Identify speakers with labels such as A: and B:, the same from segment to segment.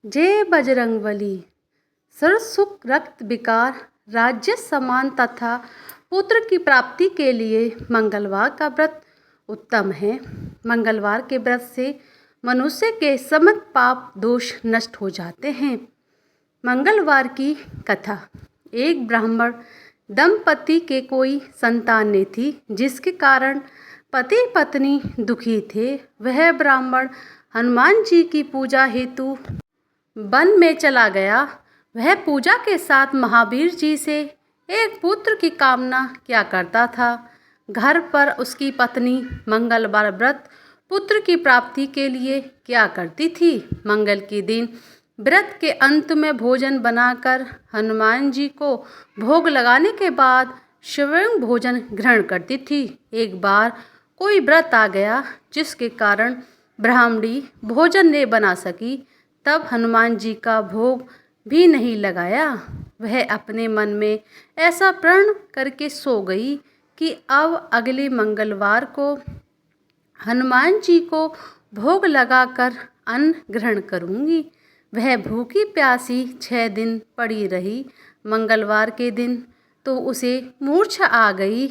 A: जय बजरंगबली। सर्व सुख रक्त विकार राज्य समान तथा पुत्र की प्राप्ति के लिए मंगलवार का व्रत उत्तम है। मंगलवार के व्रत से मनुष्य के समस्त पाप दोष नष्ट हो जाते हैं। मंगलवार की कथा। एक ब्राह्मण दंपति के कोई संतान नहीं थी, जिसके कारण पति पत्नी दुखी थे। वह ब्राह्मण हनुमान जी की पूजा हेतु वन में चला गया। वह पूजा के साथ महावीर जी से एक पुत्र की कामना किया करता था। घर पर उसकी पत्नी मंगलवार व्रत पुत्र की प्राप्ति के लिए किया करती थी। मंगल के दिन व्रत के अंत में भोजन बनाकर हनुमान जी को भोग लगाने के बाद स्वयं भोजन ग्रहण करती थी। एक बार कोई व्रत आ गया, जिसके कारण ब्राह्मणी भोजन नहीं बना सकी। तब हनुमान जी का भोग भी नहीं लगाया। वह अपने मन में ऐसा प्रण करके सो गई कि अब अगले मंगलवार को हनुमान जी को भोग लगाकर अन्न ग्रहण करूंगी। वह भूखी प्यासी 6 दिन पड़ी रही। मंगलवार के दिन तो उसे मूर्छा आ गई।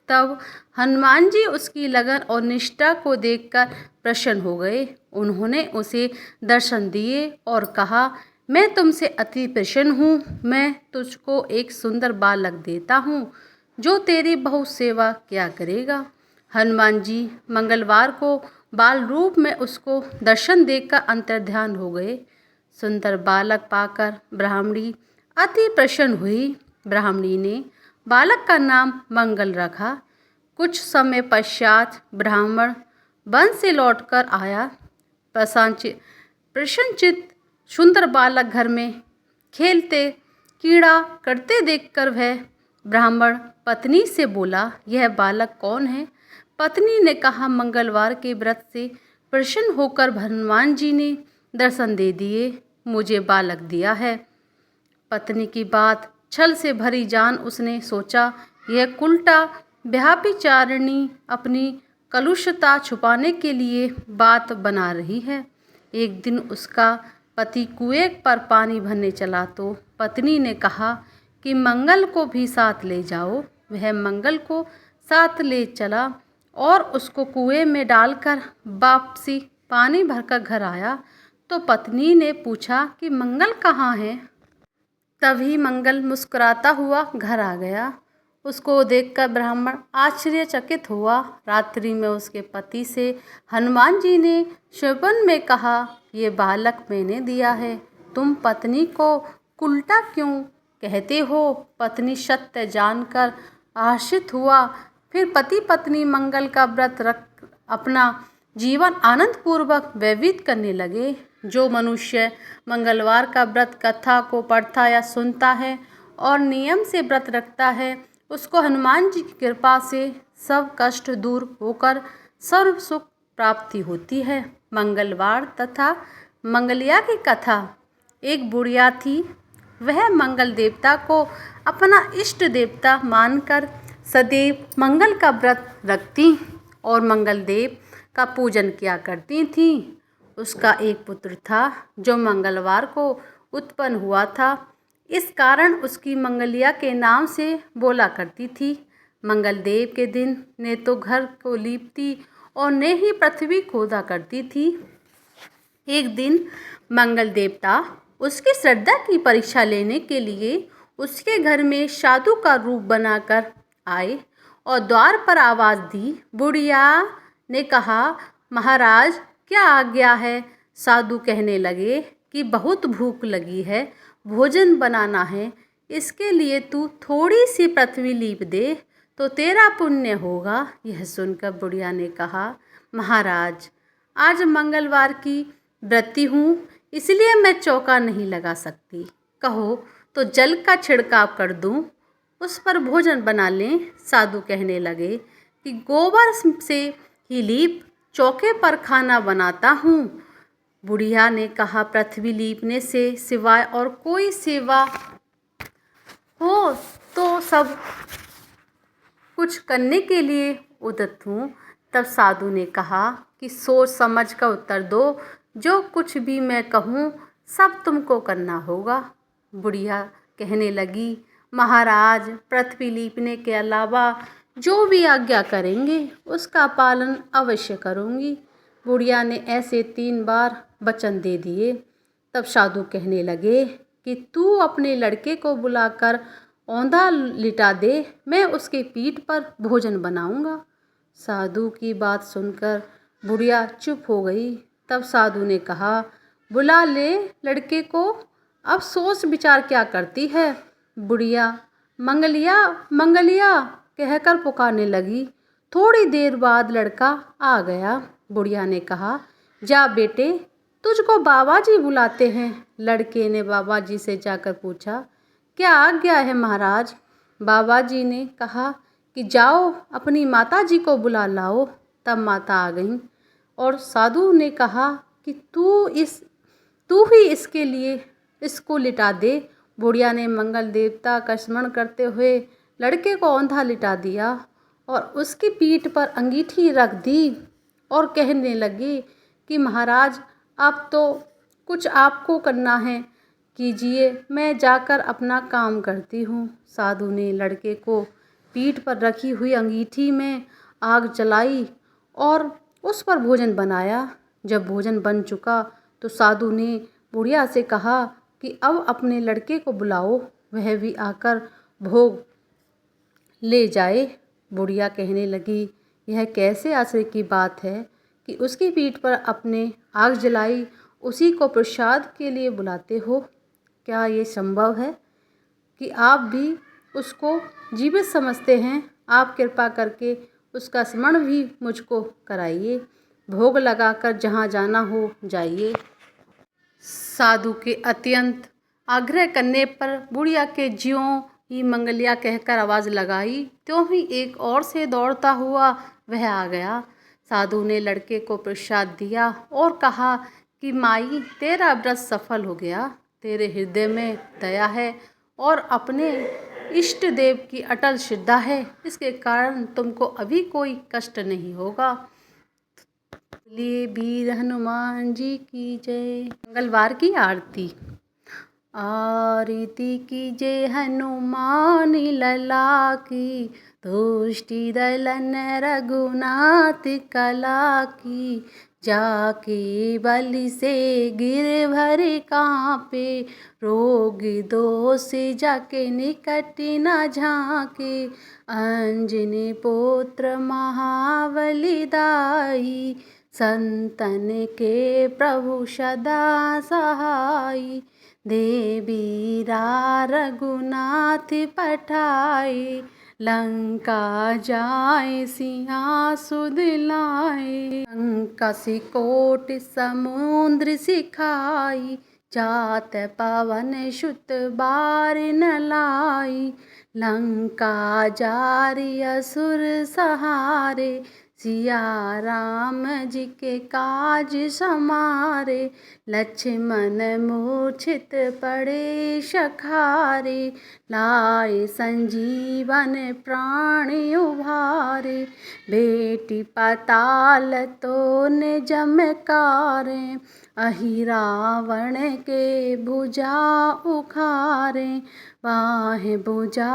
A: तब हनुमान जी उसकी लगन और निष्ठा को देखकर प्रसन्न हो गए। उन्होंने उसे दर्शन दिए और कहा, मैं तुमसे अति प्रसन्न हूँ। मैं तुझको एक सुंदर बालक देता हूँ, जो तेरी बहुत सेवा किया करेगा। हनुमान जी मंगलवार को बाल रूप में उसको दर्शन देकर अंतर्ध्यान हो गए। सुंदर बालक पाकर ब्राह्मणी अति प्रसन्न हुई। ब्राह्मणी ने बालक का नाम मंगल रखा। कुछ समय पश्चात ब्राह्मण वन से लौटकर आया। प्रसन्नचित्त सुंदर बालक घर में खेलते कीड़ा करते देखकर वह ब्राह्मण पत्नी से बोला, यह बालक कौन है? पत्नी ने कहा, मंगलवार के व्रत से प्रसन्न होकर हनुमान जी ने दर्शन दे दिए, मुझे बालक दिया है। पत्नी की बात छल से भरी जान उसने सोचा, यह कुलटा व्यभिचारिणी अपनी कलुषता छुपाने के लिए बात बना रही है। एक दिन उसका पति कुएं पर पानी भरने चला तो पत्नी ने कहा कि मंगल को भी साथ ले जाओ। वह मंगल को साथ ले चला और उसको कुएं में डालकर वापसी पानी भरकर घर आया तो पत्नी ने पूछा कि मंगल कहाँ है? तभी मंगल मुस्कुराता हुआ घर आ गया। उसको देखकर ब्राह्मण आश्चर्यचकित हुआ। रात्रि में उसके पति से हनुमान जी ने स्वप्न में कहा, ये बालक मैंने दिया है, तुम पत्नी को उल्टा क्यों कहते हो? पत्नी सत्य जानकर आश्चर्य हुआ। फिर पति पत्नी मंगल का व्रत रख अपना जीवन आनंद पूर्वक व्यतीत करने लगे। जो मनुष्य मंगलवार का व्रत कथा को पढ़ता या सुनता है और नियम से व्रत रखता है, उसको हनुमान जी की कृपा से सब कष्ट दूर होकर सर्व सुख प्राप्ति होती है। मंगलवार तथा मंगलिया की कथा। एक बुढ़िया थी। वह मंगल देवता को अपना इष्ट देवता मानकर सदैव मंगल का व्रत रखती और मंगल देव का पूजन किया करती थी। उसका एक पुत्र था जो मंगलवार को उत्पन्न हुआ था। इस कारण उसकी मंगलिया के नाम से बोला करती थी। मंगल देव के दिन ने तो घर को लीपती और ने ही पृथ्वी खोदा करती थी। एक दिन मंगल देवता उसकी श्रद्धा की परीक्षा लेने के लिए उसके घर में साधु का रूप बनाकर आए और द्वार पर आवाज़ दी। बुढ़िया ने कहा, महाराज क्या आज्ञा है? साधु कहने लगे कि बहुत भूख लगी है, भोजन बनाना है, इसके लिए तू थोड़ी सी पृथ्वी लीप दे तो तेरा पुण्य होगा। यह सुनकर बुढ़िया ने कहा, महाराज आज मंगलवार की व्रती हूँ, इसलिए मैं चौका नहीं लगा सकती। कहो तो जल का छिड़काव कर दूँ, उस पर भोजन बना लें। साधु कहने लगे कि गोबर से ही लीप चौके पर खाना बनाता हूँ। बुढ़िया ने कहा, पृथ्वी लीपने से सिवाय और कोई सेवा हो तो सब कुछ करने के लिए उद्यत हूँ। तब साधु ने कहा कि सोच समझ कर उत्तर दो, जो कुछ भी मैं कहूँ सब तुमको करना होगा। बुढ़िया कहने लगी, महाराज, पृथ्वी लीपने के अलावा जो भी आज्ञा करेंगे उसका पालन अवश्य करूँगी। बुढ़िया ने ऐसे 3 बार वचन दे दिए। तब साधु कहने लगे कि तू अपने लड़के को बुलाकर औंधा लिटा दे, मैं उसके पीठ पर भोजन बनाऊंगा। साधु की बात सुनकर बुढ़िया चुप हो गई। तब साधु ने कहा, बुला ले लड़के को, अब सोच विचार क्या करती है। बुढ़िया मंगलिया मंगलिया कहकर पुकारने लगी। थोड़ी देर बाद लड़का आ गया। बुढ़िया ने कहा, जा बेटे, तुझको बाबा जी बुलाते हैं। लड़के ने बाबा जी से जाकर पूछा, क्या आज्ञा है महाराज। बाबा जी ने कहा कि जाओ अपनी माता जी को बुला लाओ। तब माता आ गई और साधु ने कहा कि तू ही इसके लिए इसको लिटा दे। बुढ़िया ने मंगल देवता का स्मरण करते हुए लड़के को औंधा लिटा दिया और उसकी पीठ पर अंगीठी रख दी और कहने लगी कि महाराज, अब तो कुछ आपको करना है, कीजिए, मैं जाकर अपना काम करती हूँ। साधु ने लड़के को पीठ पर रखी हुई अंगीठी में आग जलाई और उस पर भोजन बनाया। जब भोजन बन चुका तो साधु ने बुढ़िया से कहा कि अब अपने लड़के को बुलाओ, वह भी आकर भोग ले जाए। बुढ़िया कहने लगी, यह कैसे आश्चर्य की बात है कि उसकी पीठ पर अपने आग जलाई उसी को प्रसाद के लिए बुलाते हो। क्या ये संभव है कि आप भी उसको जीवित समझते हैं। आप कृपा करके उसका स्मरण भी मुझको कराइए। भोग लगाकर जहाँ जाना हो जाइए। साधु के अत्यंत आग्रह करने पर बुढ़िया के ज्यों ही मंगलिया कहकर आवाज़ लगाई, त्यों ही एक और से दौड़ता हुआ वह आ गया। साधु ने लड़के को प्रसाद दिया और कहा कि माई, तेरा व्रत सफल हो गया। तेरे हृदय में दया है और अपने इष्ट देव की अटल श्रद्धा है, इसके कारण तुमको अभी कोई कष्ट नहीं होगा। बोलिए वीर हनुमान जी की जय। मंगलवार की आरती। आरती कीजिए हनुमान लला की, तुष्टि दलन रघुनाथ कला की। जाके बलि से गिर भर कांपे, रोग दोष जाके निकट न झांके। अंजनी पुत्र महाबली दाई, संतन के प्रभु सदा सहाई। देवीरा रघुनाथ पठाए, लंका जाए सिंहासुध लाए। लंका सिकोट समुद्र सिखाई, जात पवन सुत बार न लाई। लंका जारी असुर सहारे, सिया राम जी के काज समारे। लक्ष्मण मूर्छित पड़े सखारे, लाए संजीवन प्राण उभारे। बेटी पाताल तो ने जमकारे, अहि रावण के भुजा उखारे। बाहें भुजा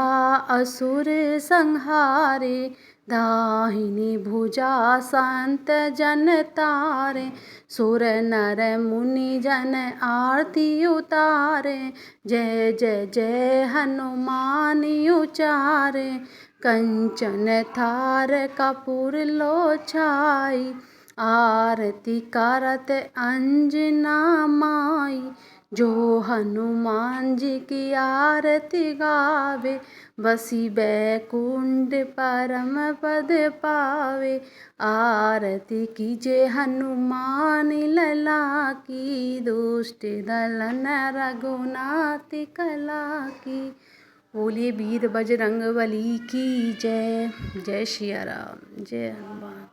A: असुर संहारे, दाहिनी भुजा संत जन तारे। सुर नर मुनि जन आरती उतारे, जय जय जय हनुमान उचारे। कंचन थार कपूर लो छाई, आरती करत अंजना माई। जो हनुमान जी की आरती गावे, बसी बैकुंठ परम पद पावे। आरती कीजिए हनुमान लला की, दुष्ट दलन रघुनाथ कला की। बोलिए वीर बजरंग बली की जय। जय सिया राम, जय हनुमान।